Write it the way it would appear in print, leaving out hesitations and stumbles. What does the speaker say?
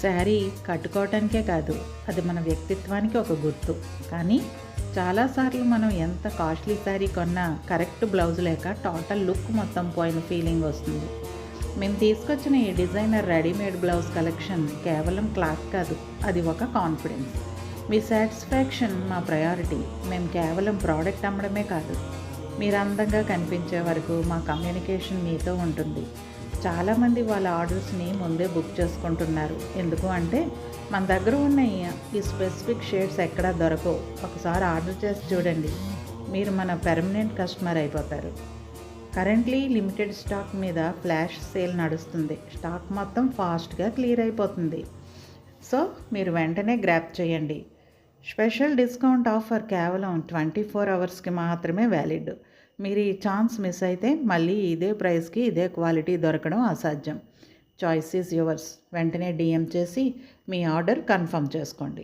శారీ కట్టుకోవటానికే కాదు, అది మన వ్యక్తిత్వానికి ఒక గుర్తు. కానీ చాలాసార్లు మనం ఎంత కాస్ట్లీ శారీ కొన్నా కరెక్ట్ బ్లౌజ్ లేక టోటల్ లుక్ మొత్తం పోయిన ఫీలింగ్ వస్తుంది. మేము తీసుకొచ్చిన ఈ డిజైనర్ రెడీమేడ్ బ్లౌజ్ కలెక్షన్ కేవలం క్లాత్ కాదు, అది ఒక కాన్ఫిడెన్స్. మీ సాటిస్ఫాక్షన్ మా ప్రయారిటీ. మేము కేవలం ప్రోడక్ట్ అమ్మడమే కాదు, మీరు అందంగా కనిపించే వరకు మా కమ్యూనికేషన్ మీతో ఉంటుంది. చాలామంది వాళ్ళ ఆర్డర్స్ని ముందే బుక్ చేసుకుంటున్నారు. ఎందుకు అంటే మన దగ్గర ఉన్న ఈ స్పెసిఫిక్ షేడ్స్ ఎక్కడా దొరకవు. ఒకసారి ఆర్డర్ చేసి చూడండి, మీరు మన పెర్మనెంట్ కస్టమర్ అయిపోతారు. కరెంట్లీ లిమిటెడ్ స్టాక్ మీద ఫ్లాష్ సేల్ నడుస్తుంది. స్టాక్ మొత్తం ఫాస్ట్గా క్లియర్ అయిపోతుంది. సో మీరు వెంటనే గ్రాప్ చేయండి. స్పెషల్ డిస్కౌంట్ ఆఫర్ కేవలం 24 అవర్స్కి మాత్రమే వ్యాలిడ్. మీరు ఈ ఛాన్స్ మిస్ అయితే మళ్ళీ ఇదే ప్రైస్కి ఇదే క్వాలిటీ దొరకడం అసాధ్యం. Choice is yours. వెంటనే DM చేసి మీ ఆర్డర్ కన్ఫర్మ్ చేసుకోండి.